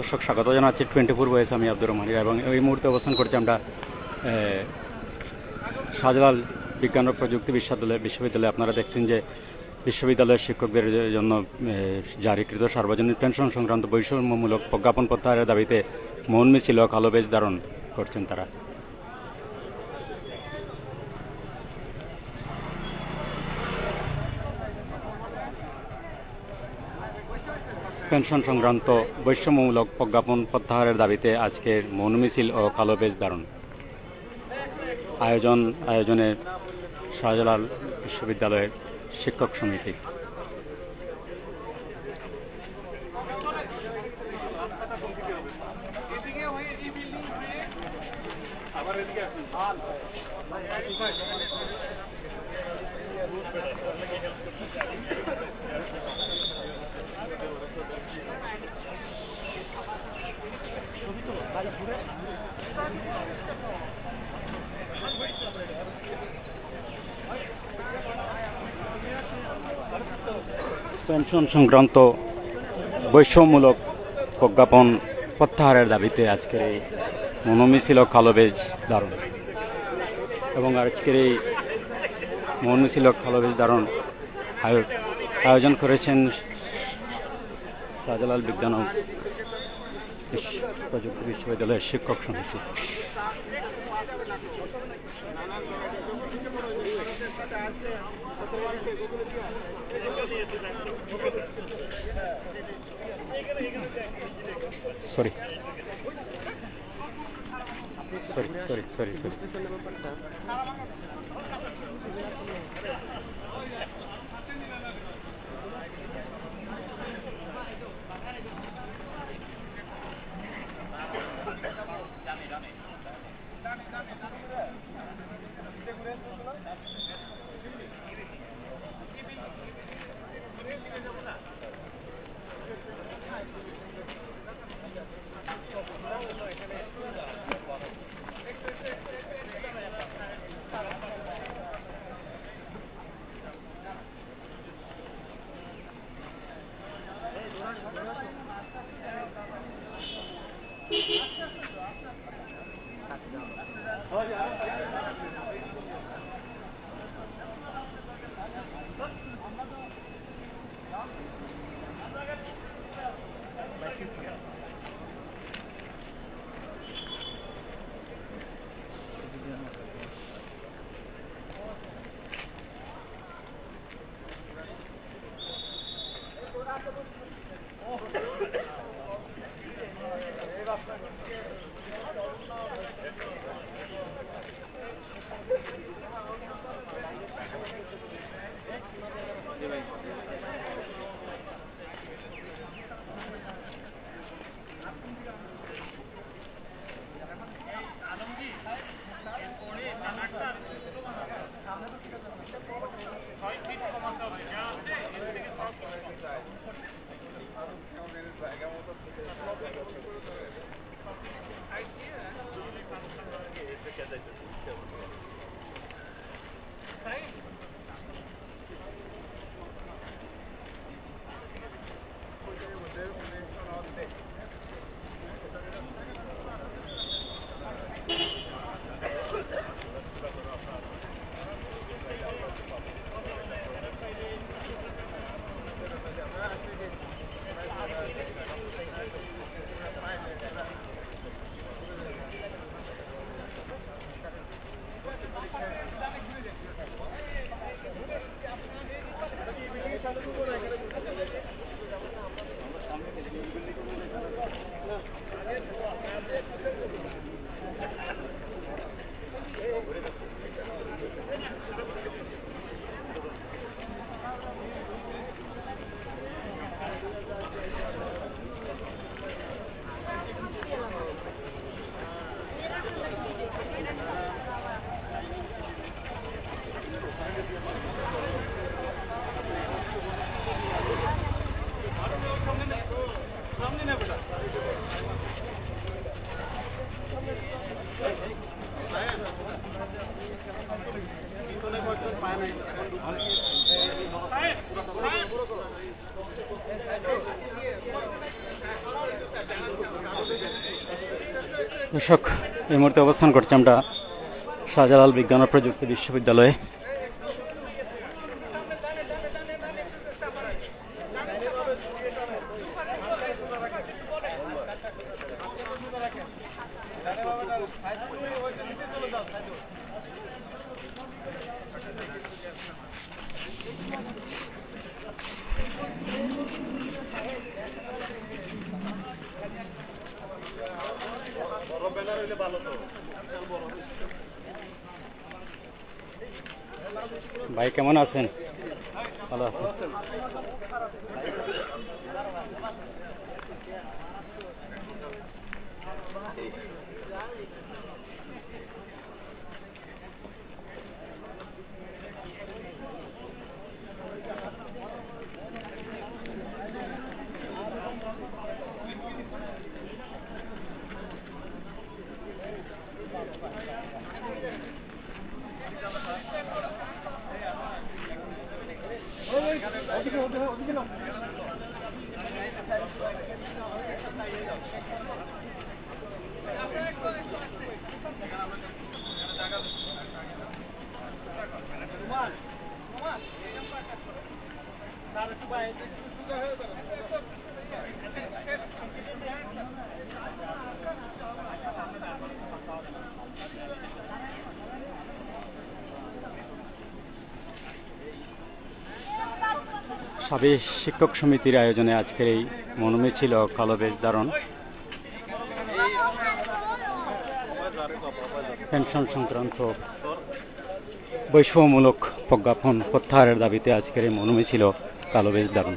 দর্শক স্বাগত জানাচ্ছি 24 ভয়েস। আমি আব্দুর রহমান এবং এই মুহূর্তে অবস্থান করছি আমরা শাহজালাল বিজ্ঞান ও প্রযুক্তি বিশ্ববিদ্যালয়ে। আপনারা দেখছেন যে বিশ্ববিদ্যালয়ের শিক্ষকদের জন্য জারিকৃত সার্বজনীন পেনশন সংক্রান্ত বৈষম্যমূলক প্রজ্ঞাপন প্রত্যাহারের দাবিতে মৌন মিছিল ও কালো ব্যাজ ধারণ করছেন তারা। পেনশন সংক্রান্ত বৈষম্যমূলক প্রজ্ঞাপন প্রত্যাহারের দাবিতে আজকের মৌন মিছিল ও কালো ব্যাজ ধারণ আয়োজনে শাহজালাল বিশ্ববিদ্যালয়ের শিক্ষক সমিতি। পেনশন সংক্রান্ত বৈষম্যমূলক প্রজ্ঞাপন প্রত্যাহারের দাবিতে আজকের এই মৌন মিছিল ও কালো ব্যাজ ধারণ এবং আজকের এই মৌন মিছিল ও কালো ব্যাজ ধারণ আয়োজন করেছেন শাহজালাল বিজ্ঞান ও প্রযুক্তি বিশ্ববিদ্যালয়ের শিক্ষক সমিতি। সরি। দর্শক, এই মুহূর্তে অবস্থান করছি আমরা শাহজালাল বিজ্ঞান ও প্রযুক্তি বিশ্ববিদ্যালয়ে। ভাই কেমন আছেন? ভালো আছেন? সাবেক শিক্ষক সমিতির আয়োজনে আজকের এই মনোমিছিল কালো বেশ ধারণ, পেনশন সংক্রান্ত বৈষম্যমূলক প্রজ্ঞাপন প্রত্যাহারের দাবিতে আজকের এই মনোমিছিল কালো বেশ ধারণ।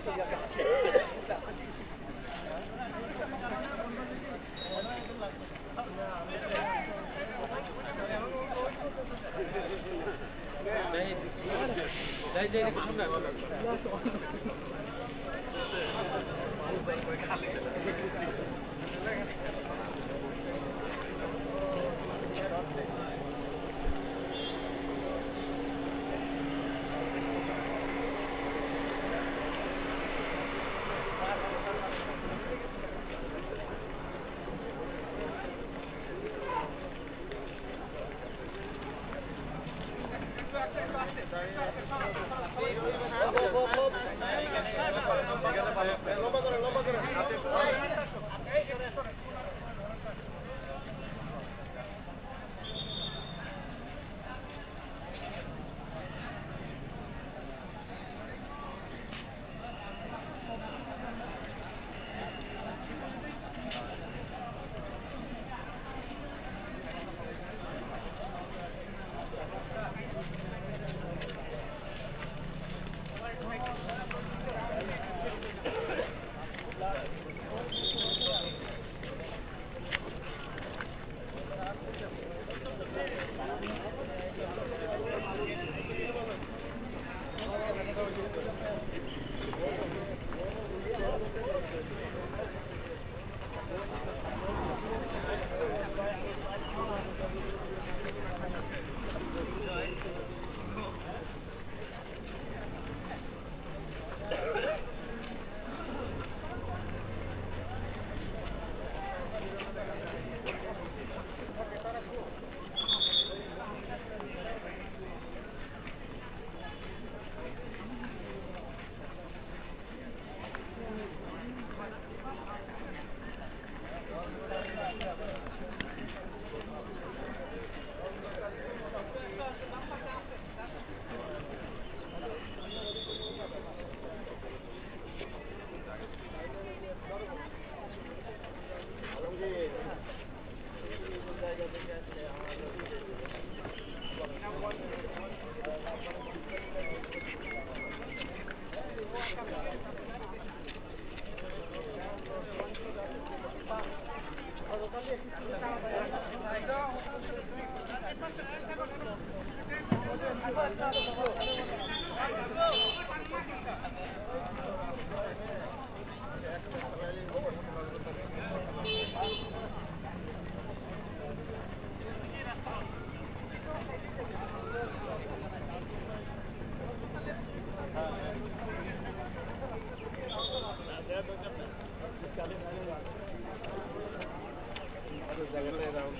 জায়গাটা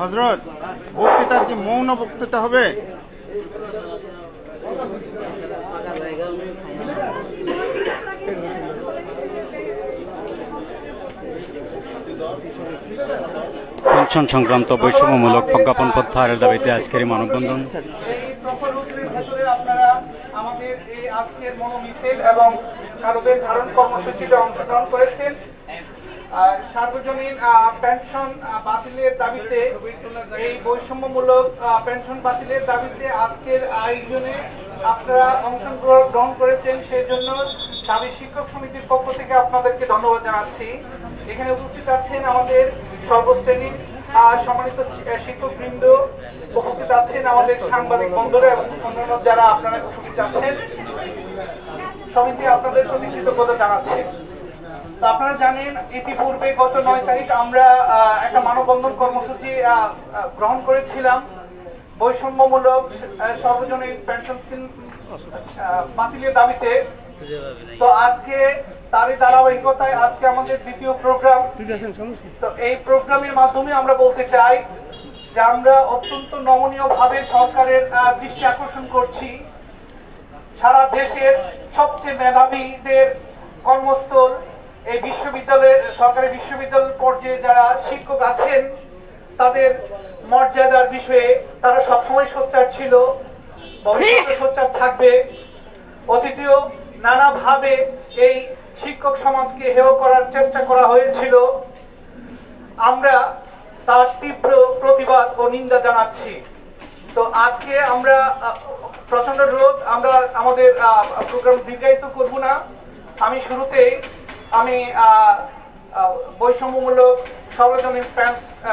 হযরত, বক্তৃতার কি মৌন বক্তৃতা হবে? পেনশন সংক্রান্ত বৈষম্যমূলক প্রজ্ঞাপন প্রত্যাহারের দাবিতে আজকের এই মানববন্ধন। আপনারা আমাদের এই আজকের মনোমিছিল এবং কারবের ধারণ কর্মসূচিতে অংশগ্রহণ করেছেন। সার্বজনীন পেনশন বাতিলের দাবিতে, এই বৈষম্যমূলক পেনশন বাতিলের দাবিতে আজকের আয়োজনে আপনারা অংশগ্রহণ করেছেন, সেজন্য সাবেক শিক্ষক সমিতির পক্ষ থেকে আপনাদেরকে ধন্যবাদ জানাচ্ছি। এখানে উপস্থিত আছেন আমাদের সর্বশ্রেণীর সম্মানিত শিক্ষকবৃন্দ, উপস্থিত আছেন আমাদের সাংবাদিক বন্ধুরা এবং অন্যান্য যারা আপনারা উপস্থিত আছেন। সমিতি আপনাদের প্রতি কৃতজ্ঞতা জানাচ্ছে। তো আপনারা জানেন, ইতিপূর্বে গত 9 তারিখ আমরা একটা মানববন্ধন কর্মসূচি গ্রহণ করেছিলাম বৈষম্যমূলক সর্বজনীন পেনশন স্কিম বাতিলের দাবিতে। তো আজকে তারই ধারাবাহিকতায় আজকে আমাদের দ্বিতীয় প্রোগ্রাম। তো এই প্রোগ্রামের মাধ্যমে আমরা বলতে চাই যে আমরা অত্যন্ত নমনীয় ভাবে সরকারের দৃষ্টি আকর্ষণ করছি। সারা দেশের সবচেয়ে মেধাবীদের কর্মস্থল এই বিশ্ববিদ্যালয়ের, সরকারি বিশ্ববিদ্যালয় পর্যায়ে যারা শিক্ষক আছেন, তাদের মর্যাদার বিষয়ে তারা সবসময় সোচ্চার ছিল, ভবিষ্যতে সোচ্চার থাকবে। অতীতেও নানাভাবে এই শিক্ষক সমাজকে হেয় করার চেষ্টা করা হয়েছিল। আমরা তার তীব্র প্রতিবাদ ও নিন্দা জানাচ্ছি। তো আজকে আমরা প্রচন্ড রোদ, আমরা আমাদের প্রোগ্রাম দীর্ঘায়িত করব না। আমি শুরুতেই বৈষম্যমূলক সর্বজনীন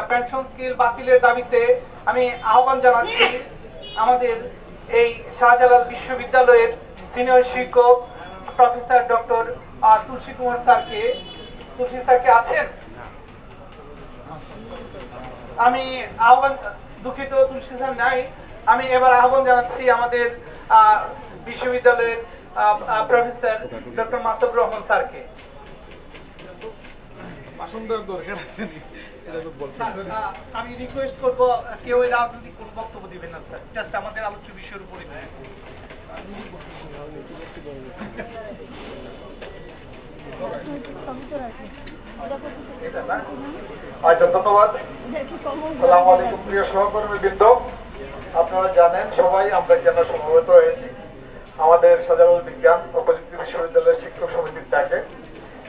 পেনশন স্কিল বাতিলের দাবিতে আমি আহ্বান জানাচ্ছি আমাদের এই শাহজালাল বিশ্ববিদ্যালয়ের সিনিয়র শিক্ষক প্রফেসর ডক্টর তুলসী কুমার স্যারকে। তুলসী স্যারকে আছেন? আমি আহ্বান, দুঃখিত তুলসী স্যার নাই। আমি এবার আহ্বান জানাচ্ছি আমাদের বিশ্ববিদ্যালয়ের প্রফেসর ডক্টর মাসুদুর রহমান স্যারকে। আমি রিকোয়েস্ট করব, কেউ এই রাজনৈতিক কোন বক্তব্য দিবেন না স্যার, জাস্ট আমাদের আলোচ্য বিষয়ের উপরই। আচ্ছা, ধন্যবাদ। আসসালামু আলাইকুম প্রিয় সহকর্মী বৃন্দ, আপনারা জানেন সবাই আমরা কেন সমবেত হয়েছি। আমাদের শাহজালাল বিজ্ঞান ও প্রযুক্তি বিশ্ববিদ্যালয়ের শিক্ষক সমিতির ডাকে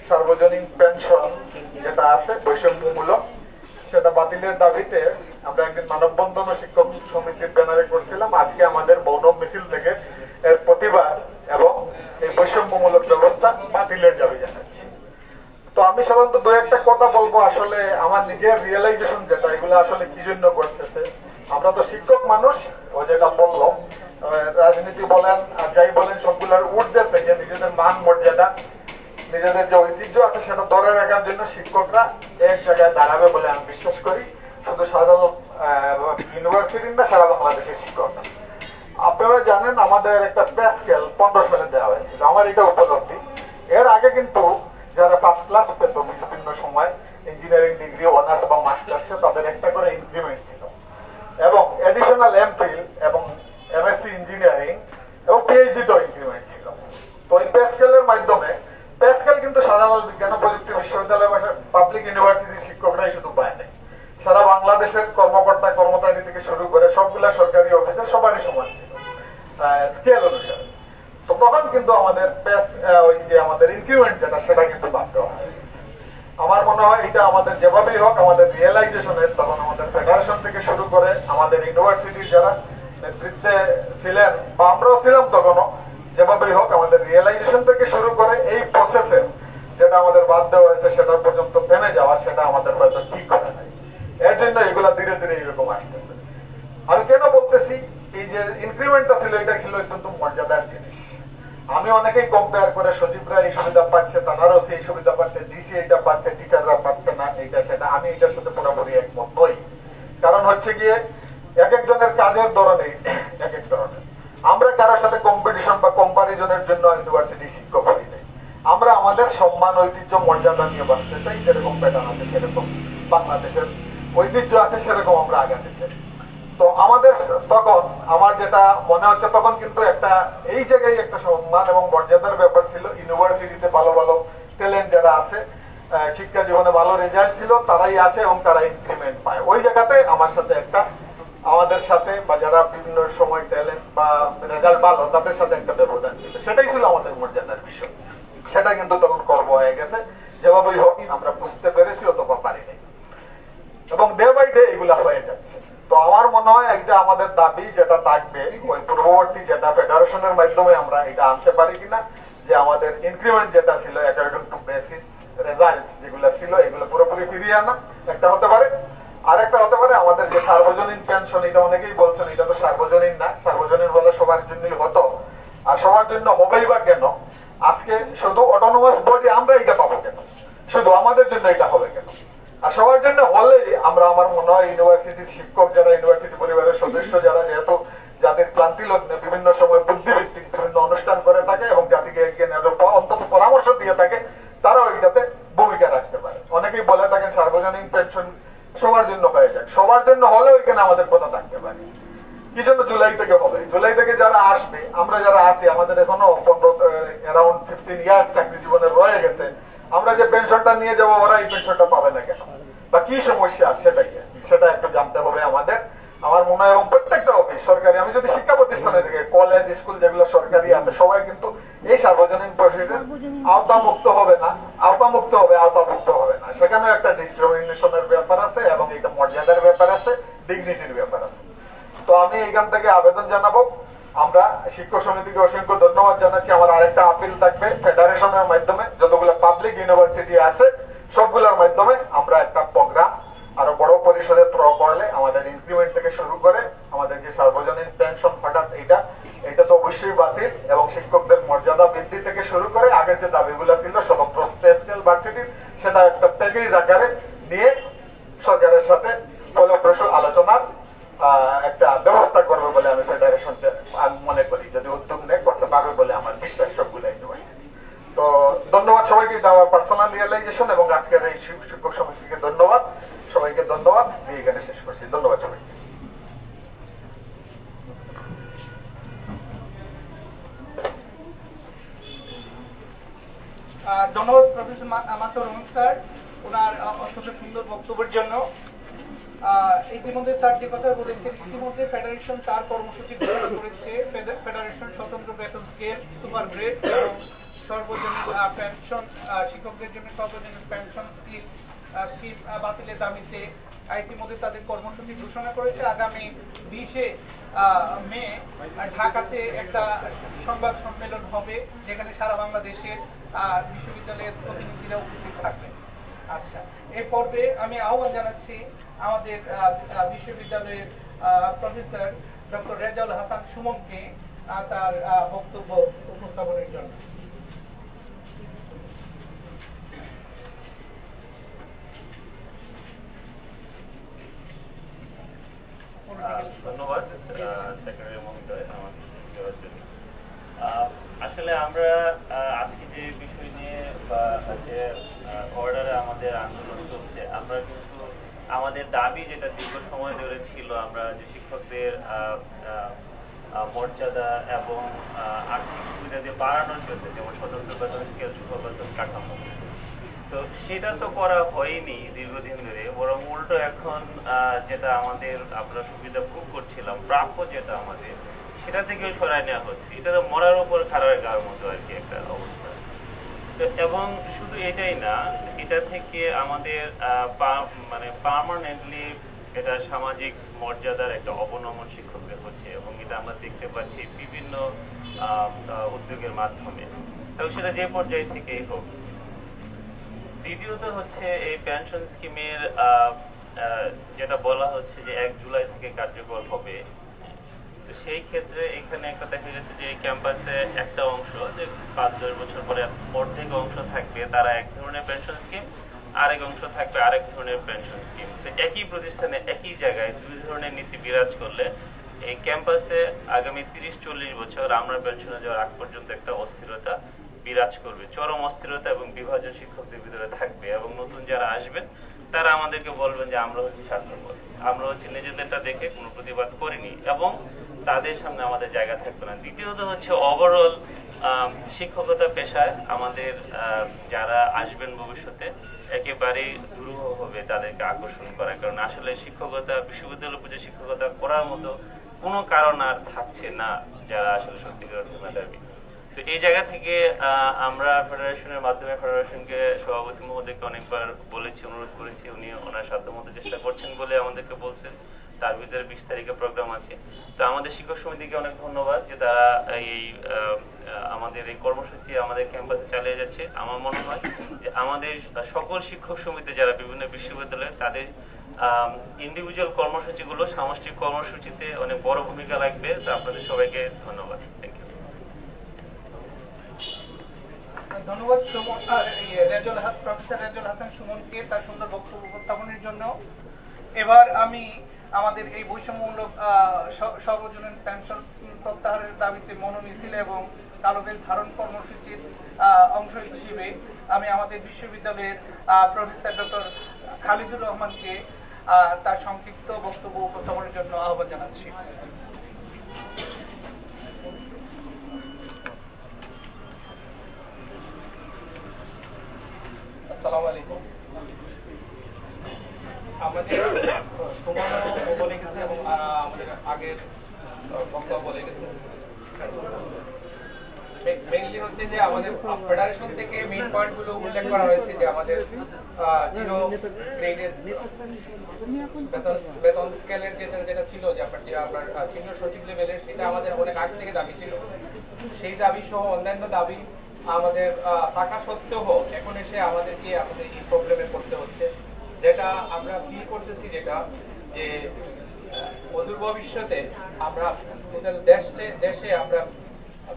সার্বজনীন পেনশন যেটা আছে বৈষম্যমূলক, সেটা বাতিলের দাবিতে আমরা একদিন মানববন্ধন ও শিক্ষক সমিতির ব্যানারে করছিলাম। আজকে আমাদের মৌন মিছিল থেকে এর প্রতিবাদ এবং এই বৈষম্যমূলক ব্যবস্থা বাতিলের দাবি জানাচ্ছি। তো আমি সাধারণত দু একটা কথা বলবো, আসলে আমার নিজের রিয়েলাইজেশন যেটা, এগুলো আসলে কি জন্য করতেছে। আমরা তো শিক্ষক মানুষ, ও যেটা বললো, রাজনীতি বলেন আর যাই বলেন সবগুলোর ঊর্ধ্বে থেকে নিজেদের মান মর্যাদা, নিজেদের যে ঐতিহ্য আছে সেটা ধরে রাখার জন্য শিক্ষকরা এক জায়গায় দাঁড়াবে বলে আমি বিশ্বাস করি। শুধু সাধারণ ইউনিভার্সিটির না, সারা বাংলাদেশের শিক্ষকরা। আপনারা জানেন আমাদের একটা পে স্কেল 15 সালে দেওয়া হয়েছিল, আমার এটা উপলব্ধি। এর আগে কিন্তু যারা ফার্স্ট ক্লাস পেত বিভিন্ন সময় ইঞ্জিনিয়ারিং ডিগ্রি, অনার্স বা মাস্টার্সে, তাদের একটা করে ইনক্রিমেন্ট ছিল এবং এডিশনাল এমফিল এবং এমএসসি ইঞ্জিনিয়ারিং এবং পিএইচডি তো ইনক্রিমেন্ট ছিল। তো এই পে স্কেলের মাধ্যমে, পে স্কেল কিন্তু সাধারণ বিজ্ঞান ও প্রযুক্তি বিশ্ববিদ্যালয় বা পাবলিক ইউনিভার্সিটির শিক্ষকরাই শুধু পায় নাই, সারা বাংলাদেশের কর্মকর্তা কর্মচারী থেকে শুরু করে সবগুলা সরকারি অফিসে সবারই সমান ছিল স্কেল অনুসারে। তো তখন কিন্তু আমাদের ওই যে আমাদের ইনক্রিমেন্ট যেটা, সেটা কিন্তু বাদ দেওয়া হয়। আমার মনে হয় এটা আমাদের যেভাবেই হোক আমাদের রিয়েলাইজেশনের, তখন আমাদের ফেডারেশন থেকে শুরু করে আমাদের ইউনিভার্সিটির যারা নেতৃত্বে ছিলেন বা আমরাও ছিলাম তখনও, যেভাবেই হোক আমাদের রিয়েলাইজেশন থেকে শুরু করে এই প্রসেসে যেটা আমাদের বাদ দেওয়া হয়েছে সেটা পর্যন্ত থেমে যাওয়া, সেটা আমাদের হয়তো ঠিক করে নাই। এর জন্য এগুলা ধীরে ধীরে এরকম আসতেছে। আমি কেন বলতেছি, এই যে ইনক্রিমেন্টটা ছিল, এটা ছিল অত্যন্ত মর্যাদার জিনিস। আমি অনেকেই কম্পেয়ার করে, সচিবরা এই সুবিধা পাচ্ছে, তারাও সেই সুবিধা পাচ্ছে, ডিসি এইটা পাচ্ছে, টিচাররা পাচ্ছে না, এইটা সেটা। আমি এটার সাথে পুরোপুরি একমত নই। কারণ হচ্ছে গিয়ে এক একজনের কাজের ধরনে এক এক ধরনের। আমরা কারোর সাথে কম্পিটিশন বা কম্পারিজনের জন্য ইউনিভার্সিটি শিক্ষক হই নাই। আমরা আমাদের সম্মান, ঐতিহ্য, মর্যাদা নিয়ে বাঁচতে চাই। যেরকম প্যাটার্ন আছে সেরকম বাংলাদেশের ঐতিহ্য আছে, সেরকম আমরা আগাতে চাই। তো আমাদের তখন, আমার যেটা মনে হচ্ছে, তখন কিন্তু একটা এই জায়গায় একটা সম্মান এবং মর্যাদার ব্যাপার ছিল। ইউনিভার্সিটিতে ভালো ভালো ট্যালেন্ট যারা আছে, শিক্ষা জীবনে ভালো রেজাল্ট ছিল, তারাই আসে এবং তারা ইনক্রিমেন্ট পায়। ওই জায়গাতে আমার সাথে একটা, আমাদের সাথে বা যারা বিভিন্ন সময় ট্যালেন্ট বা রেজাল্ট ভালো, তাদের সাথে একটা ব্যবধান ছিল। সেটাই ছিল আমাদের মর্যাদার বিষয়। সেটা কিন্তু তখন কর্ম হয়ে গেছে। যেভাবেই হোক আমরা বুঝতে পেরেছি অথবা পারি নাই, এবং ডে বাই ডে এগুলা হয়ে যাচ্ছে। তো আমার মনে হয় একটা আমাদের দাবি যেটা থাকবে, ওই পূর্ববর্তী যেটা ফেডারেশনের মাধ্যমে আমরা এটা আনতে পারি কিনা, যে আমাদের ইনক্রিমেন্ট যেটা ছিল অ্যাকর্ডিং টু বেসিস রেজাল্ট যেগুলো ছিল, এগুলো পুরোপুরি ফিরিয়ে আনা একটা হতে পারে। আরেকটা হতে পারে আমাদের যে সার্বজনীন পেনশন, এটা অনেকেই বলছেন এটা তো সার্বজনীন না, সার্বজনীন হলে সবার জন্যই হতো, আর সবার জন্য হবেই বা কেন? আজকে শুধু অটোনোমাস বডি আমরা এটা পাবো কেন? শুধু আমাদের জন্য এটা হবে কেন? আর সবার জন্য হলে আমরা, আমার মনে হয় ইউনিভার্সিটির শিক্ষক যারা, ইউনিভার্সিটি পরিবারের সদস্য যারা, যেহেতু যাদের ক্লান্তি লগ্নে বিভিন্ন সময় বুদ্ধিভিত্তিক বিভিন্ন অনুষ্ঠান করে থাকে এবং জাতিকে অন্তত পরামর্শ দিয়ে থাকে, তারাও এটাতে ভূমিকা রাখতে পারে। অনেকেই বলে থাকেন সার্বজনীন পেনশন সবার জন্য হয়ে যায়, সবার জন্য হলে ওইখানে আমাদের কথা থাকতে পারে। কি জন্য জুলাই থেকে হবে? জুলাই থেকে যারা আসবে, আমরা যারা আছি, আমাদের এখনো অ্যারাউন্ড 15 ইয়ার্স চাকরি জীবনে রয়ে গেছে। আমরা যে পেনশনটা নিয়ে যাবো, ওরা এই পেনশনটা পাবে না কেন বা কি সমস্যা, সেটা একটু জানতে হবে আমাদের। আমার মনে হয় এবং প্রত্যেকটা অফিস সরকারি, আমি যদি শিক্ষা প্রতিষ্ঠানে থেকে কলেজ স্কুল যেগুলো সরকারি আছে, সবাই কিন্তু এই সার্বজনীন পরিষদের আওতামুক্ত হবে না, আওতামুক্ত হবে, আওতামুক্ত হবে না। সেখানেও একটা ডিসক্রিমিনেশনের ব্যাপার আছে এবং এটা মর্যাদার ব্যাপার আছে, ডিগনিটির ব্যাপার আছে। তো আমি এখান থেকে আবেদন জানাবো, আমরা শিক্ষক সমিতিকে অসংখ্য ধন্যবাদ জানাচ্ছি। আমার আরেকটা আপিল থাকবে, ফেডারেশনের মাধ্যমে যতগুলো পাবলিক ইউনিভার্সিটি আছে সবগুলোর মাধ্যমে আমরা একটা প্রোগ্রাম আরো বড় পরিসরে করলে আমাদের ইনক্রিমেন্ট থেকে শুরু করে আমাদের যে সার্বজনীন পেনশন হঠাৎ এটা তো অবশ্যই বাতিল, এবং শিক্ষকদের মর্যাদা বৃদ্ধি থেকে শুরু করে আগের যে দাবিগুলো ছিল স্বতন্ত্র পে স্কেল ভার্সিটির, সেটা একটা প্যাকেজ আকারে নিয়ে সরকারের সাথে ফলপ্রসূ আলোচনার একটা ব্যবস্থা করবে বলে আমি ফেডারেশনকে মনে করি। যদি উদ্যোগ নেয় করতে পারবে বলে আমার বিশ্বাস সবগুলো ইউনিভার্সিটি। তো ধন্যবাদ সবাইকে, আমার পার্সোনাল রিয়েলাইজেশন এবং আজকের এই শিক্ষক সমিতিকে ধন্যবাদ, সবাইকে ধন্যবাদ দিয়ে এখানে শেষ করছি। ধন্যবাদ সবাইকে। ধন্যবাদ প্রফেসর মাসুর রহমান স্যার ওনার অত্যন্ত সুন্দর বক্তব্যের জন্য। ইতিমধ্যে স্যার যে কথা বলেছেন, ইতিমধ্যে ফেডারেশন তার কর্মসূচি ঘোষণা করেছে। ফেডারেশন স্বতন্ত্র বেতন স্কেল, সুপার গ্রেড এবং সর্বজনীন পেনশন, শিক্ষকদের জন্য সর্বজনীন পেনশন স্কিল স্কিম বাতিলের দাবিতে ইতিমধ্যে তাদের কর্মসূচি ঘোষণা করেছে। আগামী 20 মে ঢাকাতে একটা সংবাদ সম্মেলন হবে, যেখানে সারা বাংলাদেশের বিশ্ববিদ্যালয়ের প্রতিনিধিরা উপস্থিত থাকবেন। আচ্ছা, এই পর্বে আমি আহ্বান জানাচ্ছি আমাদের বিশ্ববিদ্যালয়ের প্রফেসর ডক্টর রেজাউল হাসান সুমনকে তার বক্তব্য উপস্থাপনের জন্য। ধন্যবাদ সেক্রেটারি মহোদয় আমাকে দেওয়ার জন্য। আসলে আমরা আজকে যে বিষয় নিয়ে বা যে অর্ডারে আমাদের আন্দোলন চলছে, আমরা কিন্তু আমাদের দাবি যেটা দীর্ঘ সময় ধরে ছিল, আমরা যে শিক্ষকদের মর্যাদা এবং আর্থিক সুবিধা দিয়ে বাড়ানোর জন্য, যেমন স্বতন্ত্র বেতন স্কেল, সুখ বেতন কাঠামো, তো সেটা তো করা হয়নি দীর্ঘদিন ধরে, বরং উল্টো এখন যেটা আমাদের আমরা সুবিধা ভোগ করছিলাম, প্রাপ্য যেটা আমাদের, সেটা থেকেও সরাই নেওয়া হচ্ছে। এটা তো মরার উপর খারাপের গাওয়ার মতো আর কি একটা অবস্থা। এবং শুধু এটাই না, এটা থেকে আমাদের মানে পার্মানেন্টলি এটা সামাজিক মর্যাদার একটা অবনমন শিক্ষকদের হচ্ছে, এবং এটা আমরা দেখতে পাচ্ছি বিভিন্ন উদ্যোগের মাধ্যমে, এবং সেটা যে পর্যায় থেকেই হোক। দ্বিতীয়ত হচ্ছে এই পেনশন স্কিমের যেটা বলা হচ্ছে যে 1 জুলাই থেকে কার্যকর হবে, তো সেই ক্ষেত্রে এখানে একটা দেখা গেছে যে ক্যাম্পাসে একটা অংশ যে 5-10 বছর পরে অর্ধেক অংশ থাকবে তারা এক ধরনের পেনশন স্কিম, আরেক অংশ থাকবে আরেক ধরনের পেনশন স্কিম। একই প্রতিষ্ঠানে একই জায়গায় 2 ধরনের নীতি বিরাজ করলে এই ক্যাম্পাসে আগামী 30-40 বছর আমরা পেনশনে যাওয়ার আগ পর্যন্ত একটা অস্থিরতা বিরাজ করবে, চরম অস্থিরতা এবং বিভাজন শিক্ষকদের ভিতরে থাকবে। এবং নতুন যারা আসবেন তারা আমাদেরকে বলবেন যে আমরা হচ্ছে স্বার্থপর, আমরা হচ্ছে নিজেদেরটা দেখে কোনো প্রতিবাদ করিনি, এবং তাদের সামনে আমাদের জায়গা থাকবে না। দ্বিতীয়ত হচ্ছে ওভারঅল শিক্ষকতা পেশায় আমাদের যারা আসবেন ভবিষ্যতে একেবারেই দুরূহ হবে তাদেরকে আকর্ষণ করা, কারণ আসলে শিক্ষকতা, বিশ্ববিদ্যালয় উপজেলা শিক্ষকতা করার মতো কোনো কারণ আর থাকছে না যারা আসলে সত্যিকার অর্থে মেধাবী। তো এই জায়গা থেকে আমরা ফেডারেশনের মাধ্যমে ফেডারেশনকে সভাপতি মহোদয়কে অনেকবার বলেছি, অনুরোধ করেছি, উনি ওনার সাধ্যমতো চেষ্টা করছেন বলে আমাদেরকে বলছেন। তার ভিতরে 20 তারিখে প্রোগ্রাম আছে। তো আমাদের শিক্ষক সমিতিকে অনেক ধন্যবাদ যে তারা এই আমাদের এই কর্মসূচি আমাদের ক্যাম্পাসে চালিয়ে যাচ্ছে। আমার মনে হয় যে আমাদের সকল শিক্ষক সমিতি যারা বিভিন্ন বিশ্ববিদ্যালয়ে, তাদের ইন্ডিভিজুয়াল কর্মসূচিগুলো সামষ্টিক কর্মসূচিতে অনেক বড় ভূমিকা লাগবে। তো আপনাদের সবাইকে ধন্যবাদ। Thank you. ধন্যবাদ প্রফেসর রেজাউল হাসান সুমনকে তার সুন্দর বক্তব্য উপস্থাপনের জন্য। এবার আমি আমাদের এই বৈষম্যমূলক সর্বজনীন পেনশন প্রত্যাহারের দাবিতে মনোমিছিল এবং কালো ব্যাজ ধারণ কর্মসূচির অংশ হিসেবে আমি আমাদের বিশ্ববিদ্যালয়ের প্রফেসর ডক্টর খালিদুর রহমানকে তার সংক্ষিপ্ত বক্তব্য উপস্থাপনের জন্য আহ্বান জানাচ্ছি। আসসালামু আলাইকুম। আমাদের সুমনও বলে গেছে এবং আমাদের আগের বক্তব্য বলে গেছে। মেইনলি হচ্ছে যে আমাদের ফেডারেশন থেকে মেইন পয়েন্ট গুলো উল্লেখ করা হয়েছে যে আমাদের 0 গ্রেডের বেতন স্কেলের যেটা ছিল, যে আপনার সিনিয়র সচিব লেভেলের, সেটা আমাদের অনেক আগে থেকে দাবি ছিল। সেই দাবি সহ অন্যান্য দাবি আমাদের থাকা সত্ত্বেও এখন এসে আমাদেরকে এই প্রবলেমে পড়তে হচ্ছে। যেটা আমরা ফিল করতেছি, যেটা যে অদূর ভবিষ্যতে আমরা দেশে আমরা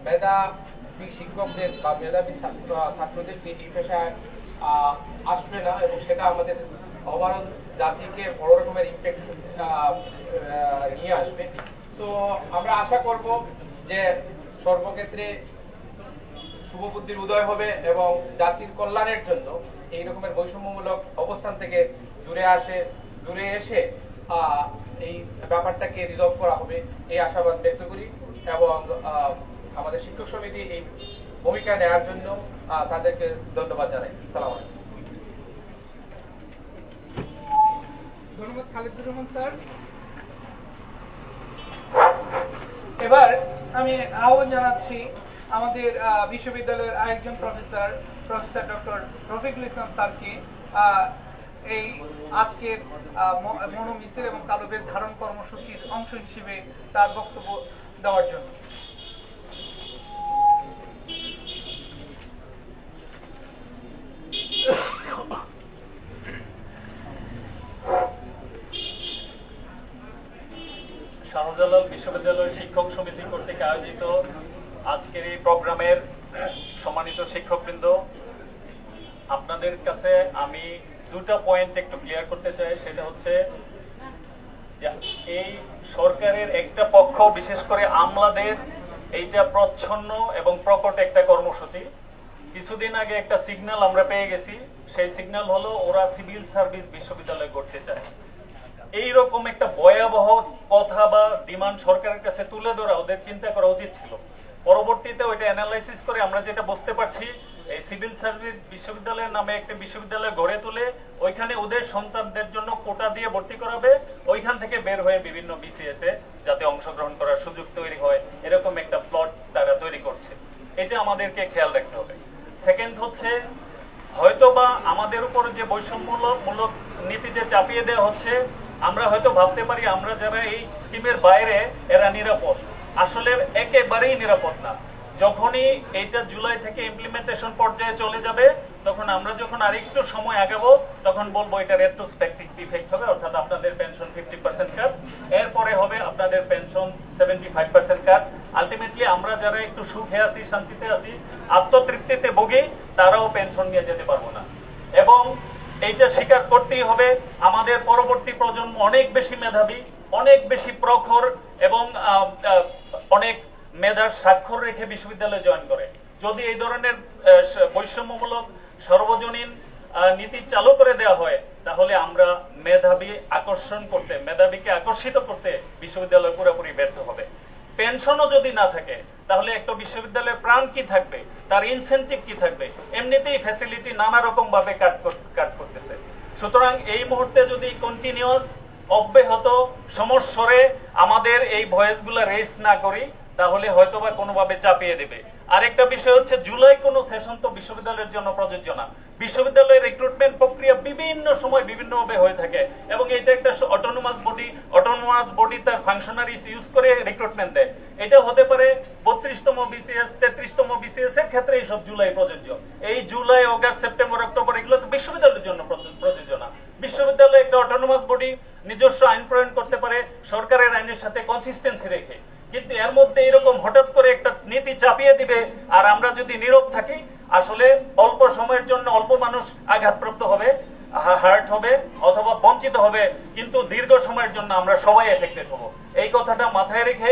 মেধাবী শিক্ষকদের বা মেধাবী ছাত্রদেরকে এই পেশায় আসবে না, এবং সেটা আমাদের ওভারঅল জাতিকে বড় রকমের ইম্প্যাক্ট নিয়ে আসবে। সো আমরা আশা করব যে সর্বক্ষেত্রে শুভবুদ্ধির উদয় হবে এবং জাতির কল্যাণের জন্য এই রকমের বৈষম্যমূলক অবস্থান থেকে দূরে এসে এই ব্যাপারটাকে রিজলভ করা হবে, এই আশাবাদ ব্যক্ত করি। এবং আমাদের শিক্ষক সমিতি এই ভূমিকা নেওয়ার জন্য তাদেরকে ধন্যবাদ জানাই। সালাম আলাইকুম। ধন্যবাদ খালিদুর রহমান স্যার। এবার আমি আহ্বান জানাচ্ছি আমাদের বিশ্ববিদ্যালয়ের আরেকজন প্রফেসর ডক্টর রফিকুল ইসলাম স্যারকে এই আজকের মনোমিছিল এবং কালো বেজ ধারণ কর্মসূচির অংশ হিসেবে তার বক্তব্য দেওয়ার জন্য। শাহজালাল বিশ্ববিদ্যালয় শিক্ষক সমিতি কর্তৃক আয়োজিত আজকের এই প্রোগ্রামের সম্মানিত শিক্ষকবৃন্দ, আপনাদের কাছে আমি দুটো পয়েন্ট একটু ক্লিয়ার করতে চাই। সেটা হচ্ছে যে এই সরকারের একটা পক্ষ, বিশেষ করে আমলাদের এইটা প্রচ্ছন্ন এবং প্রকট একটা কর্মসূচি। কিছুদিন আগে একটা সিগন্যাল আমরা পেয়ে গেছি, সেই সিগন্যাল হলো ওরা সিভিল সার্ভিস বিশ্ববিদ্যালয় করতে চায়। এইরকম একটা ভয়াবহ কথা বা ডিমান্ড সরকারের কাছে তুলে ধরা ওদের চিন্তা করা উচিত ছিল। পরবর্তীতে ওইটা অ্যানালাইসিস করে আমরা যেটা বুঝতে পারছি, এই সিভিল সার্ভিস বিশ্ববিদ্যালয়ের নামে একটা বিশ্ববিদ্যালয় গড়ে তুলে ওইখানে ওদের সন্তানদের জন্য কোটা দিয়ে ভর্তি করাবে, ওইখান থেকে বের হয়ে বিভিন্ন বিসিএস এ যাতে অংশগ্রহণ করার সুযোগ তৈরি হয়, এরকম একটা প্লট তারা তৈরি করছে। এটা আমাদেরকে খেয়াল রাখতে হবে। সেকেন্ড হচ্ছে, হয়তোবা আমাদের উপর যে বৈষম্যমূলক নীতি যে চাপিয়ে দেওয়া হচ্ছে, আমরা হয়তো ভাবতে পারি আমরা যারা এই স্কিমের বাইরে এরা নিরাপদ। আসলে একেবারেই নিরাপদ না। যখনই এইটা জুলাই থেকে ইমপ্লিমেন্টেশন পর্যায়ে চলে যাবে, তখন আমরা যখন আরেকটু সময় আগাবো, তখন বলবো এটা রেট্রোস্পেক্টিভ ইফেক্ট হবে, অর্থাৎ আপনাদের পেনশন 50% কাট, এরপরে হবে আপনাদের পেনশন 75% কাট। আলটিমেটলি আমরা যারা একটু সুখে আছি, শান্তিতে আছি, আত্মতৃপ্তিতে ভুগি, তারাও পেনশন নিয়ে যেতে পারবো না। এবং এইটা স্বীকার করতেই হবে, আমাদের পরবর্তী প্রজন্ম অনেক বেশি মেধাবী, অনেক বেশি প্রখর এবং অনেক মেধার স্বাক্ষর রেখে বিশ্ববিদ্যালয়ে জয়েন করে। যদি এই ধরনের বৈষম্যমূলক সর্বজনীন নীতি চালু করে দেওয়া হয়, তাহলে আমরা মেধাবীকে আকর্ষিত করতে বিশ্ববিদ্যালয় পুরোপুরি ব্যর্থ হবে। পেনশনও যদি না থাকে, তাহলে একটা বিশ্ববিদ্যালয়ের প্রাণ কি থাকবে, তার ইনসেন্টিভ কি থাকবে? এমনিতেই ফ্যাসিলিটি নানা রকম ভাবে কাট করতেছে। সুতরাং এই মুহূর্তে যদি কন্টিনিউয়াস অব্যাহত সমস্বরে আমাদের এই ভয়েসগুলো রেস না করি, তাহলে হয়তোবা কোনোভাবে চাপিয়ে দেবে। আরেকটা বিষয় হচ্ছে, জুলাই কোন সেশন তো বিশ্ববিদ্যালয়ের জন্য প্রযোজ্য না। বিশ্ববিদ্যালয়ের রিক্রুটমেন্ট প্রক্রিয়া বিভিন্ন সময় বিভিন্নভাবে হয়ে থাকে এবং এটা একটা অটোনোমাস বডি তার ফাংশনারিজ ইউজ করে রিক্রুটমেন্ট দেয়। এটা হতে পারে 32তম বিসিএস, 33তম বিসিএস এর ক্ষেত্রে এইসব জুলাই প্রযোজ্য। এই জুলাই, অগাস্ট, সেপ্টেম্বর, অক্টোবর এগুলো তো বিশ্ববিদ্যালয়ের জন্য প্রযোজ্য না। বিশ্ববিদ্যালয় একটা অটোনোমাস বডি, নিজস্ব আইন প্রণয়ন করতে পারে সরকারের আইনের সাথে কনসিস্টেন্সি রেখে। কিন্তু এর মধ্যে এরকম হঠাৎ করে একটা নীতি চাপিয়ে দিবে, আর আমরা যদি নীরব থাকি, আসলে অল্প সময়ের জন্য অল্প মানুষ আঘাতপ্রাপ্ত হবে, হার্ট হবে অথবা বঞ্চিত হবে, কিন্তু দীর্ঘ সময়ের জন্য আমরা সবাই এফেক্টেড হব। এই কথাটা মাথায় রেখে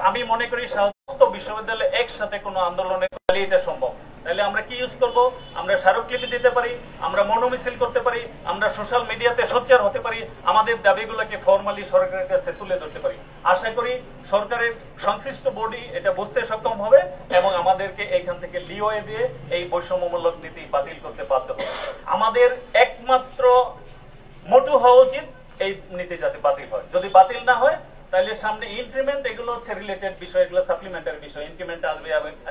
আমি মনে করি সমস্ত বিশ্ববিদ্যালয়ে একসাথে কোনো আন্দোলনে এটা সম্ভব। তাহলে আমরা কি ইউজ করব? আমরা স্মারকলিপি দিতে পারি, আমরা মনোমিছিল করতে পারি, আমরা সোশ্যাল মিডিয়াতে সোচ্চার হতে পারি, আমাদের দাবিগুলোকে ফর্মালি সরকারের কাছে তুলে ধরতে পারি। আশা করি সরকারের সংশ্লিষ্ট বডি এটা বুঝতে সক্ষম হবে এবং আমাদেরকে এইখান থেকে লিওয়ে দিয়ে এই বৈষম্যমূলক নীতি বাতিল করতে বাধ্য হবে। আমাদের একমাত্র মোটু হওয়া উচিত এই নীতি যাতে বাতিল হয়। যদি বাতিল না হয়, তাহলে সামনে ইনক্রিমেন্ট, এগুলো হচ্ছে রিলেটেড বিষয়, এগুলো সাপ্লিমেন্টারি বিষয়, ইনক্রিমেন্ট আসবে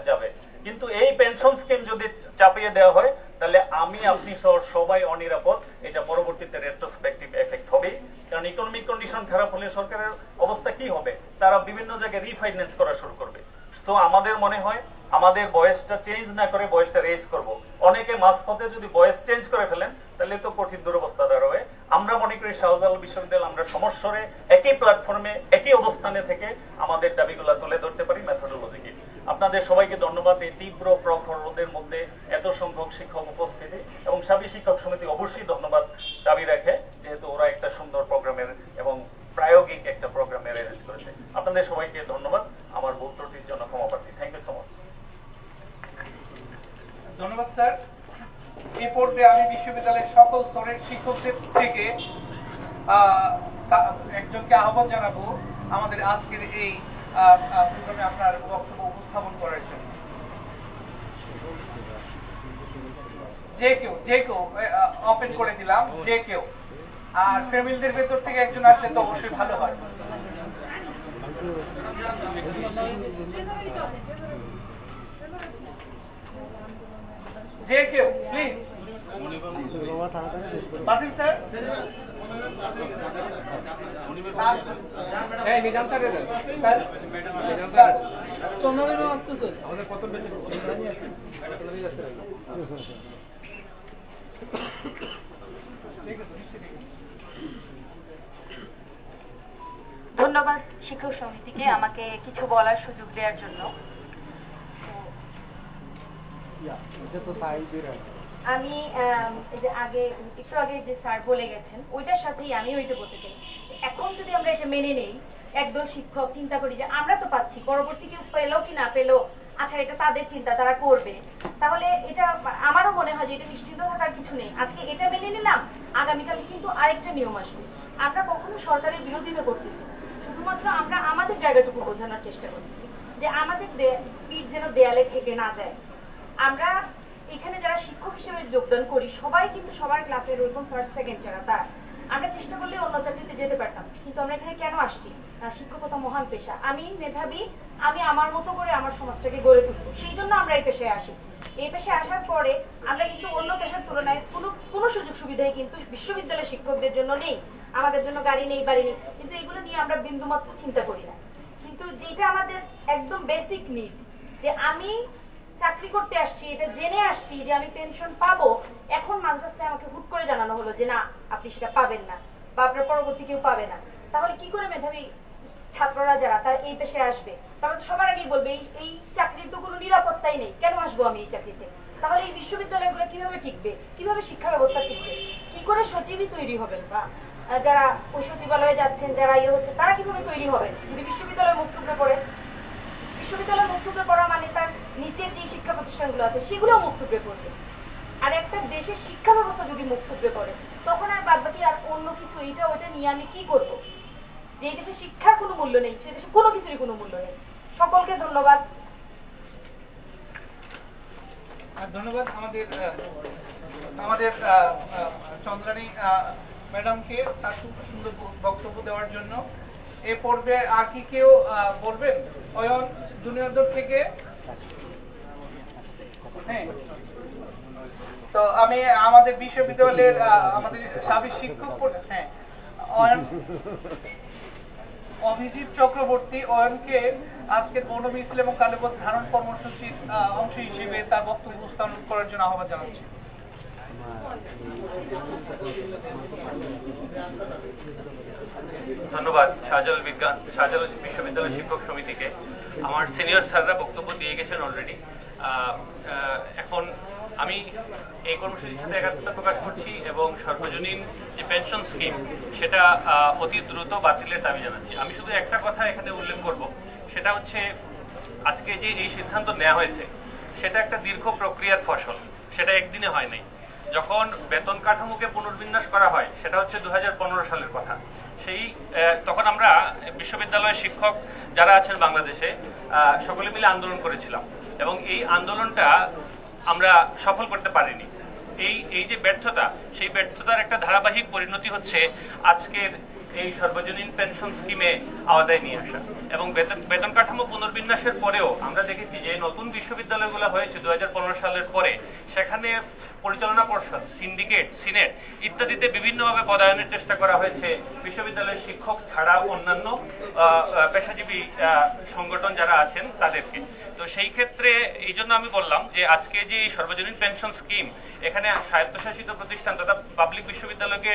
যাবে। কিন্তু এই পেনশন স্কিম যদি চাপিয়ে দেওয়া হয়, তাহলে আমি আপনি সহ সবাই অনিরাপদ। এটা পরবর্তীতে রেট্রোস্পেক্টিভ এফেক্ট হবে, কারণ ইকোনমিক কন্ডিশন খারাপ হলে সরকারের অবস্থা কি হবে? তারা বিভিন্ন জায়গায় রিফাইন্যান্স করা শুরু করবে। তো আমাদের মনে হয় আমাদের বয়সটা চেঞ্জ না করে বয়সটা রেজ করব। অনেকে মাঝপথে যদি বয়স চেঞ্জ করে ফেলেন, তাহলে তো কঠিন দুরবস্থা দাঁড়াবে। আমরা মনে করি শাহজালাল বিশ্ববিদ্যালয় আমরা সমস্বরে একই প্ল্যাটফর্মে একই অবস্থানে থেকে আমাদের দাবিগুলো তুলে ধরতে পারি মেথোডোলজিকে। আপনাদের সবাইকে ধন্যবাদ। এই তীব্র প্রখর রোদের মধ্যে এত সংখ্যক শিক্ষক উপস্থিতি এবং সাবি শিক্ষক সমিতি অবশ্যই ধন্যবাদ দাবি রাখে, যেহেতু ওরা একটা সুন্দর প্রোগ্রামের এবং প্রায়োগিক একটা প্রোগ্রামের অ্যারেঞ্জ করেছে। আপনাদের সবাইকে ধন্যবাদ। আমার ভুল ত্রুটির জন্য ক্ষমা প্রার্থী। Thank you so much. ধন্যবাদ স্যার। এই পর্যায়ে আমি বিশ্ববিদ্যালয়ের সকল স্তরের শিক্ষকদের থেকে একজনকে আহ্বান জানাবো আমাদের আজকের এই প্রোগ্রামে আপনার বক্তব্য উপস্থাপন করার জন্য। যে কেউ ওপেন করে দিলাম, যে কেউ। আর ফ্যামিলিদের ভেতর থেকে একজন আসলে তো অবশ্যই ভালো হয়। যে কেউ প্লিজ। বাতিল স্যার হ্যাঁ নিজাম স্যার আসতেছে আমাদের কত বেঁচে ধন্যবাদ শিক্ষক সমিতিকে আমাকে কিছু বলার সুযোগ দেওয়ার জন্য। আমি এই যে একটু আগে যে স্যার বলে গেছেন ওইটার সাথেই আমি ওইটা বলতে চাই। এখন যদি আমরা এটা মেনে নেই, একদল শিক্ষক চিন্তা করি যে আমরা তো পাচ্ছি, পরবর্তী কেউ পেলো কি না পেলো, আচ্ছা এটা তাদের চিন্তা, তারা করবে, তাহলে এটা আমারও মনে হয় যে এটা নিশ্চিন্ত থাকার কিছু নেই। আজকে এটা মেনে নিলাম, আগামীকাল কিন্তু আরেকটা নিয়ম আসবে। আমরা কখনো সরকারের বিরোধিতা করতেছি না, শুধুমাত্র আমরা আমাদের জায়গাটুকু বোঝানোর চেষ্টা করতেছি যে আমাদের পিঠ যেন দেয়ালে ঠেকে না যায়। আমরা এখানে যারা শিক্ষক হিসেবে যোগদান করি সবাই কিন্তু সবার ক্লাসের ওরকম ফার্স্ট সেকেন্ড যারা, তার আমরা চেষ্টা করলে অন্য চাকরিতে যেতে পারতাম, কিন্তু আমরা এখানে কেন আসছি? শিক্ষকতা মহান পেশা, আমি মেধাবী, আমি আমার মতো করে আমার সমাজটাকে গড়ে তুলবো, সেই জন্য আমরা এই পেশায় আসি। এই পেশায় আসার পরে আমরা কিন্তু অন্য পেশার তুলনায় কোনো সুযোগ সুবিধাই কিন্তু বিশ্ববিদ্যালয়ের শিক্ষকদের জন্য নেই। আমাদের জন্য গাড়ি নেই, বাড়ি নেই, কিন্তু এগুলো নিয়ে আমরা বিন্দুমাত্র চিন্তা করি না। কিন্তু যেটা আমাদের একদম বেসিক নিড, যে আমি চাকরি করতে আসছি, এটা জেনে আসছি যে আমি পেনশন পাবো, এখন মাঝ রাস্তায় আমাকে হুট করে জানানো হলো যে না আপনি সেটা পাবেন না বা আপনার পরবর্তী কেউ পাবে না, তাহলে কি করে মেধাবী ছাত্ররা যারা তারা এই পেশায় আসবে? তারা সবার আগেই বলবে এই চাকরির তো কোনো নিরাপত্তাই নেই, কেন আসবো আমি এই চাকরিতে? তাহলে এই বিশ্ববিদ্যালয়গুলো কিভাবে টিকবে, কিভাবে শিক্ষা ব্যবস্থা টিকবে, কি করে সচিবই তৈরি হবেন বা যারা ওই সচিবালয়ে যাচ্ছেন, যারা হচ্ছে তারা কিভাবে তৈরি হবেন যদি বিশ্ববিদ্যালয় মুখ থুবড়ে পড়ে? বিশ্ববিদ্যালয় মুখ থুবড়ে পড়া মানে তার নিচের যে শিক্ষা প্রতিষ্ঠানগুলো আছে সেগুলো মুখ থুবড়ে পড়বে। আর একটা দেশের শিক্ষা ব্যবস্থা যদি মুখ থুবড়ে পড়ে, তখন আর বাদ বাকি আর অন্য কিছু এইটা ওইটা নিয়ে আমি কি করবো? যে দেশে শিক্ষার কোনো মূল্য নেই, সে দেশে কোনো কিছুরই কোনো মূল্য নেই। সকলকে ধন্যবাদ। ধন্যবাদ আমাদের চন্দ্রানী ম্যাডামকে তার সুন্দর বক্তব্য দেওয়ার জন্য। এ পর্বে আর কি কেউ বলবেন? অয়ন জুনিয়রদের থেকে। হ্যাঁ, তো আমি আমাদের বিশ্ববিদ্যালয়ের আমাদের সাবেক শিক্ষক, হ্যাঁ অয়ন অভিজিৎ চক্রবর্তী, অয়নকে আজকের মৌন মিছিল এবং কালেপথ ধারণ কর্মসূচির অংশ হিসেবে তার বক্তব্য উপস্থাপন করার জন্য আহ্বান জানাচ্ছি। ধন্যবাদ শাহজালাল বিশ্ববিদ্যালয় শিক্ষক সমিতিকে। আমার সিনিয়র স্যাররা বক্তব্য দিয়ে গেছেন অলরেডি। এখন আমি এই কর্মসূচির সাথে একাত্মতা প্রকাশ করছি এবং সর্বজনীন যে পেনশন স্কিম সেটা অতি দ্রুত বাতিলের দাবি জানাচ্ছি। আমি শুধু একটা কথা এখানে উল্লেখ করব, সেটা হচ্ছে আজকে যে এই সিদ্ধান্ত নেওয়া হয়েছে সেটা একটা দীর্ঘ প্রক্রিয়ার ফসল, সেটা একদিনে হয় নাই। যখন বেতন কাঠামোকে পুনর্বিন্যাস করা হয় সেটা হচ্ছে 2015 সালের কথা। তখন আমরা বিশ্ববিদ্যালয়ের শিক্ষক যারা আছেন বাংলাদেশে সকলে মিলে আন্দোলন করেছিলাম এবং এই আন্দোলনটা আমরা সফল করতে পারিনি। এই যে ব্যর্থতা, সেই ব্যর্থতার একটা ধারাবাহিক পরিণতি হচ্ছে আজকের এই সর্বজনীন পেনশন স্কিমে আওতায় নিয়ে আসা। এবং বেতন কাঠামো পুনর্বিন্যাসের পরেও আমরা দেখেছি যে নতুন বিশ্ববিদ্যালয়গুলো হয়েছে 2015 সালের পরে, সেখানে পরিচালনা পর্ষদ, সিন্ডিকেট, সিনেট ইত্যাদিতে বিভিন্নভাবে পদায়নের চেষ্টা করা হয়েছে বিশ্ববিদ্যালয়ের শিক্ষক ছাড়া অন্যান্য পেশাজীবী সংগঠন যারা আছেন তাদেরকে। তো সেই ক্ষেত্রে এই জন্য আমি বললাম যে আজকে যে সর্বজনীন পেনশন স্কিম, এখানে স্বায়ত্তশাসিত প্রতিষ্ঠান তথা পাবলিক বিশ্ববিদ্যালয়কে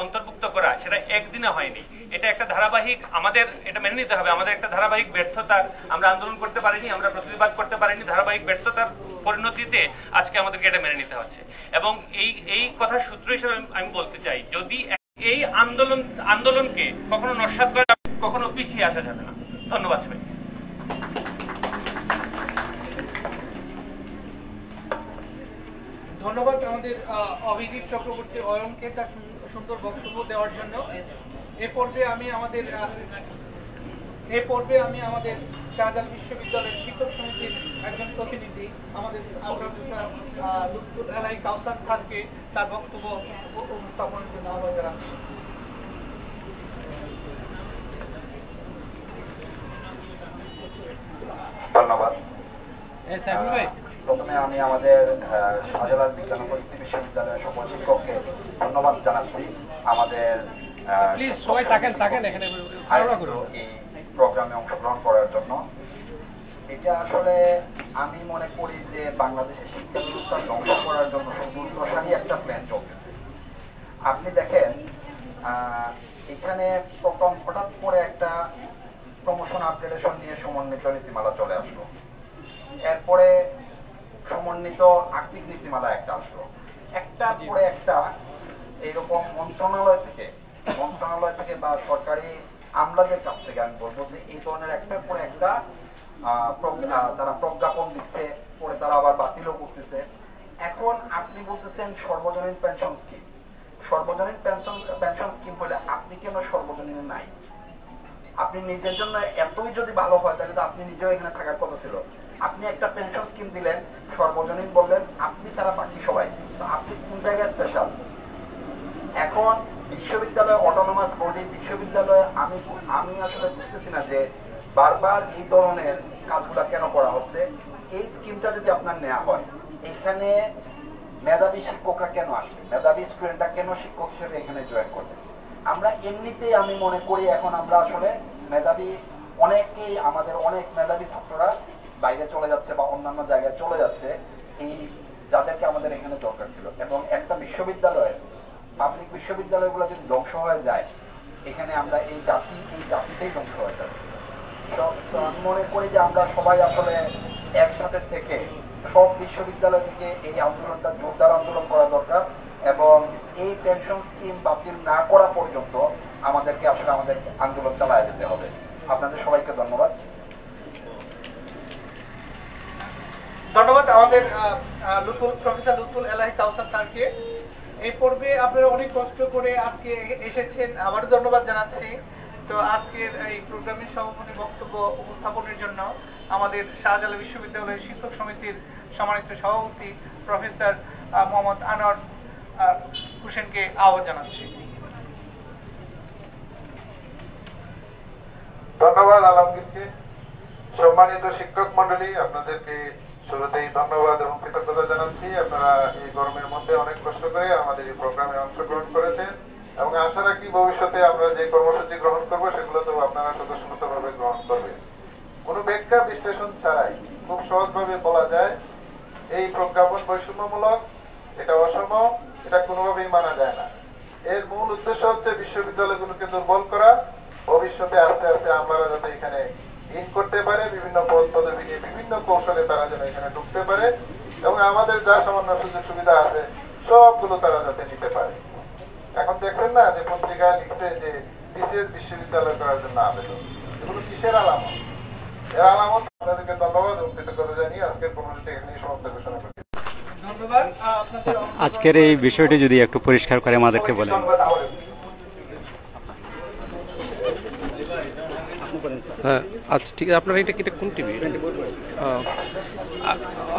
অন্তর্ভুক্ত করা সেটা একদিনে হয়নি। এটা একটা ধারাবাহিক, আমাদের এটা মেনে নিতে হবে, আমাদের একটা ধারাবাহিক ব্যর্থতা। আমরা আন্দোলন করতে পারিনি, আমরা প্রতিবাদ করতে পারিনি, ধারাবাহিক ব্যর্থতার পরিণতিতে আজকে আমাদেরকে এটা মেনে নিতে হচ্ছে। এবং এই কথার সূত্র হিসেবে আমি বলতে চাই, যদি এই আন্দোলনকে কখনো নস্যাৎ করে কখনো পিছিয়ে আসা যাবে না। ধন্যবাদ সবাই। ধন্যবাদ আমাদের অভিজিৎ চক্রবর্তী অয়নকে তার সুন্দর বক্তব্য দেওয়ার জন্য। এ পর্বে আমি আমাদের শাহজালাল বিশ্ববিদ্যালয়ের শিক্ষক সমিতির একজন প্রতিনিধি আমাদের প্রফেসর লুৎফুল আলাই কাউসার খানকে তার বক্তব্য উপস্থাপনের জন্য আহ্বান জানাচ্ছি। ধন্যবাদ। প্রথমে আমি আমাদের শাহজালাল বিজ্ঞান ও প্রযুক্তি বিশ্ববিদ্যালয়ের সকল শিক্ষককে ধন্যবাদ জানাচ্ছি আমাদের প্লিজ সবাই থাকেন এখানে এই প্রোগ্রামে অংশগ্রহণ করার জন্য। এটা আসলে আমি মনে করি যে বাংলাদেশের শিক্ষা ব্যবস্থা ধ্বংস করার জন্য সুদূরপ্রসারী একটা প্ল্যান চলতেছে। আপনি দেখেন এখানে প্রথম হঠাৎ করে একটা প্রমোশন আপগ্রেডেশন নিয়ে সমন্বিত নীতিমালা চলে আসলো, এরপরে সমন্বিত আর্থিক নীতিমালা একটা আসলো, একটার পরে একটা এইরকম মন্ত্রণালয় থেকে বা সরকারি আমলাদের কাছ থেকে আমি বলবো যে এই ধরনের একটার পরে একটা তারা প্রজ্ঞাপন দিচ্ছে, পরে তারা আবার বাতিলও করতেছে। এখন আপনি বলতেছেন সর্বজনীন পেনশন স্কিম, সর্বজনীন পেনশন স্কিম হলে আপনি কেন সর্বজনীনে নাই? আপনি নিজের জন্য এতই যদি ভালো হয় তাহলে তো আপনি নিজেও এখানে থাকার কথা ছিল। আপনি একটা পেনশন স্কিম দিলেন, সর্বজনীন বললেন, আপনি তারা বাকি সবাই, তো আপনি কোন জায়গায় স্পেশাল? এখন বিশ্ববিদ্যালয় অটোনমাস বডি বিশ্ববিদ্যালয়ে আমি আসলে বুঝতেছি না যে বারবার এই ধরনের কাজগুলা কেন করা হচ্ছে। এই স্কিমটা যদি আপনার নেওয়া হয়, এখানে মেধাবী শিক্ষকরা কেন আসবে? মেধাবী স্টুডেন্টরা কেন শিক্ষক হিসেবে এখানে জয়েন করবে? আমরা এমনিতেই আমি মনে করি এখন আমরা আসলে মেধাবী অনেকেই, আমাদের অনেক মেধাবী ছাত্ররা বাইরে চলে যাচ্ছে বা অন্যান্য জায়গায় চলে যাচ্ছে, এই যাদেরকে আমাদের এখানে দরকার ছিল। এবং একটা বিশ্ববিদ্যালয়ের পাবলিক বিশ্ববিদ্যালয়গুলো যদি ধ্বংস হয়ে যায়, এখানে আমরা এই জাতিতেই ধ্বংস হয়ে যাবে। আমি মনে করি যে আমরা সবাই আসলে একসাথে থেকে সব বিশ্ববিদ্যালয় থেকে এই আন্দোলনটা জোরদার আন্দোলন করা দরকার, এবং এই পেনশন স্কিম বাতিল না করা পর্যন্ত আমাদেরকে আসলে আমাদের আন্দোলন চালায় যেতে হবে। আপনাদের সবাইকে ধন্যবাদ। ধন্যবাদ আমাদের প্রফেসর লুৎফুল এলাহি কাউসার স্যারকে। এই পর্বে আপনারা অনেক কষ্ট করে আজকে এসেছেন, আবারও ধন্যবাদ জানাচ্ছি। তো আজকের এই প্রোগ্রামের সভাপতি বক্তব্য উপস্থাপনের জন্য আমাদের শাহজালাল বিশ্ববিদ্যালয়ের শিক্ষক সমিতির সম্মানিত সভাপতি প্রফেসর মোহাম্মদ আনোয়ার হোসেনকে আহ্বান জানাচ্ছি। ধন্যবাদ আলমগীরকে। সম্মানিত শিক্ষক মন্ডলী, আপনাদেরকে শুরুতেই ধন্যবাদ এবং কৃতজ্ঞতা জানাচ্ছি। আপনারা এই গরমের মধ্যে অনেক কষ্ট করে আমাদের এই প্রোগ্রামে অংশগ্রহণ করেছেন, এবং আশা রাখি ভবিষ্যতে আমরা যে কর্মসূচি গ্রহণ করবো সেগুলো তো আপনারা স্বতঃস্ফূর্তভাবে গ্রহণ করবেন। কোনো ব্যাখ্যা বিশ্লেষণ ছাড়াই খুব সহজভাবে বলা যায় এই প্রজ্ঞাপন বৈষম্যমূলক, এটা অসম, এটা কোনোভাবেই মানা যায় না। এর মূল উদ্দেশ্য হচ্ছে বিশ্ববিদ্যালয়গুলোকে দুর্বল করা, ভবিষ্যতে আস্তে আস্তে আমরা যাতে এখানে ইন করতে পারে, বিভিন্ন পদ পদবি নিয়ে বিভিন্ন কৌশলে তারা যেন এখানে ঢুকতে পারে, এবং আমাদের যা সামান্য সুযোগ সুবিধা আছে সবগুলো তারা যাতে নিতে পারে। এখন দেখছেন না যে পত্রিকায় লিখছে যে বিসিএস বিশ্ববিদ্যালয় করার জন্য আবেদন, এগুলো কিসের আলামত? এর আলামত। আপনাদেরকে ধন্যবাদ এবং কৃতজ্ঞতা জানিয়ে আজকের কর্মসূচি এখানেই সমাপ্ত ঘোষণা করি। ধন্যবাদ। আজকের এই বিষয়টি যদি একটু পরিষ্কার করে আমাদেরকে বলেন। হ্যাঁ, আচ্ছা ঠিক আছে। আপনার এটা কোন টিভি?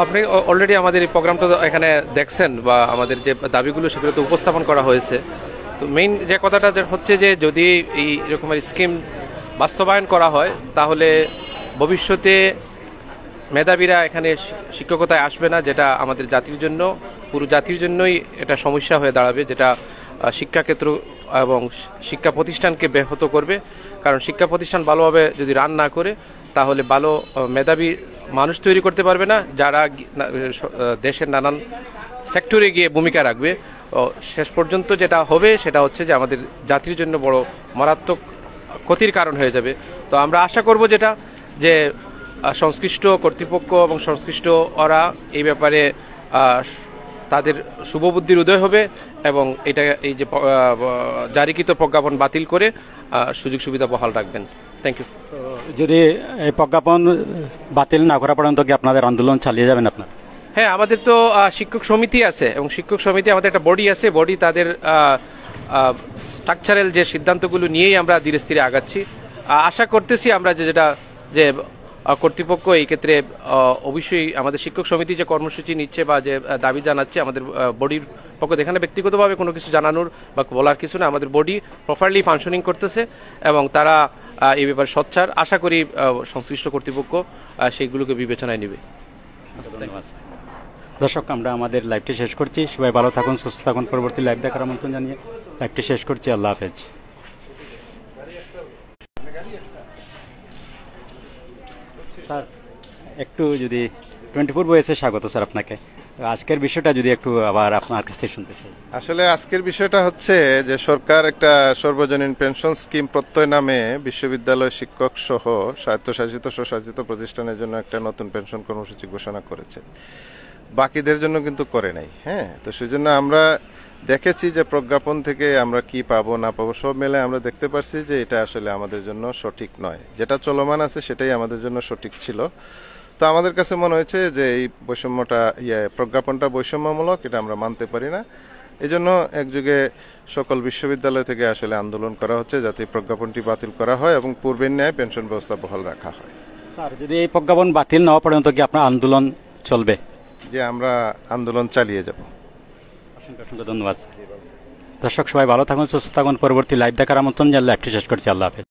আপনি অলরেডি আমাদের এই প্রোগ্রামটা এখানে দেখছেন, বা আমাদের যে দাবিগুলো সেগুলো তো উপস্থাপন করা হয়েছে। তো মেইন যে কথাটা হচ্ছে যে যদি এই রকমের স্কিম বাস্তবায়ন করা হয়, তাহলে ভবিষ্যতে মেধাবীরা এখানে শিক্ষকতায় আসবে না, যেটা আমাদের জাতির জন্য, পুরো জাতির জন্যই এটা সমস্যা হয়ে দাঁড়াবে, যেটা শিক্ষাক্ষেত্র এবং শিক্ষা প্রতিষ্ঠানকে ব্যাহত করবে। কারণ শিক্ষা প্রতিষ্ঠান ভালোভাবে যদি রান না করে, তাহলে ভালো মেধাবী মানুষ তৈরি করতে পারবে না, যারা দেশের নানান সেক্টরে গিয়ে ভূমিকা রাখবে। শেষ পর্যন্ত যেটা হবে সেটা হচ্ছে যে আমাদের জাতির জন্য বড় মারাত্মক ক্ষতির কারণ হয়ে যাবে। তো আমরা আশা করব যেটা যে সংশ্লিষ্ট কর্তৃপক্ষ এবং সংশ্লিষ্ট ওরা এই ব্যাপারে তাদের শুভবুদ্ধির উদয় হবে, এবং এটা এই যে জারিকৃত প্রজ্ঞাপন বাতিল করে সুযোগ সুবিধা বহাল রাখবেন। Thank you. যদি এই প্রজ্ঞাপন বাতিল না করা পর্যন্ত কি আপনাদের আন্দোলন চালিয়ে যাবেন আপনার? হ্যাঁ, আমাদের তো শিক্ষক সমিতি আছে, এবং শিক্ষক সমিতি আমাদের একটা বডি আছে। বডি তাদের স্ট্রাকচারাল যে সিদ্ধান্তগুলো নিয়েই আমরা ধীরে ধীরে আগাচ্ছি। আশা করতেছি আমরা যেটা যে কর্তৃপক্ষ এই ক্ষেত্রে অবশ্যই আমাদের শিক্ষক সমিতি যে কর্মসূচি নিচ্ছে বা যে দাবি জানাচ্ছে, আমাদের বডির পক্ষ এখানে ব্যক্তিগতভাবে কোনো কিছু জানানোর বা বলার কিছু না, আমাদের বডি প্রপারলি ফাংশনিং করতেছে এবং তারা এই ব্যাপারে সোচ্চার। আশা করি সংশ্লিষ্ট কর্তৃপক্ষ সেইগুলোকে বিবেচনায় নেবে। ধন্যবাদ। দর্শক, আমরা আমাদের লাইভটি শেষ করছি। সবাই ভালো থাকুন, সুস্থ থাকুন। পরবর্তী লাইভ দেখার আমন্ত্রণ জানিয়ে লাইভটি শেষ করছি। আল্লাহ হাফেজ। স্যার, একটু যদি 24 ভয়েসে স্বাগত স্যার আপনাকে। আজকের বিষয়টা যদি একটু আবার আপনার কাছ থেকে শুনতে চাই। আসলে আজকের বিষয়টা হচ্ছে যে সরকার একটা সর্বজনীন পেনশন স্কিম প্রত্যয় নামে বিশ্ববিদ্যালয় শিক্ষক সহ স্বায়ত্তশাসিত স্বশাসিত প্রতিষ্ঠানের জন্য একটা নতুন পেনশন কর্মসূচি ঘোষণা করেছে, বাকিদের জন্য কিন্তু করে নাই। হ্যাঁ, তো সেজন্য আমরা দেখেছি যে প্রজ্ঞাপন থেকে আমরা কি পাবো না পাবো সব মিলে আমরা দেখতে পারছি যে এটা আসলে আমাদের জন্য সঠিক নয়। যেটা চলমান আছে সেটাই আমাদের জন্য সঠিক ছিল। তো আমাদের কাছে মনে হয়েছে যে এই বৈষম্যটা প্রজ্ঞাপনটা বৈষম্যমূলক, এটা আমরা মানতে পারি না। এই জন্য একযুগে সকল বিশ্ববিদ্যালয় থেকে আসলে আন্দোলন করা হচ্ছে যাতে প্রজ্ঞাপনটি বাতিল করা হয় এবং পূর্বের ন্যায় পেনশন ব্যবস্থা বহাল রাখা হয়। স্যার, যদি এই প্রজ্ঞাপন বাতিল না হওয়া পর্যন্ত কি আপনার আন্দোলন চলবে? যে আমরা আন্দোলন চালিয়ে যাব। অসংখ্য অসংখ্য ধন্যবাদ। দর্শক, সবাই ভালো থাকুন, সুস্থ থাকুন। পরবর্তী লাইভ দেখার আমন্ত্রণ জানলে লাইভটি শেষ করছি। আল্লাহ হাফেজ।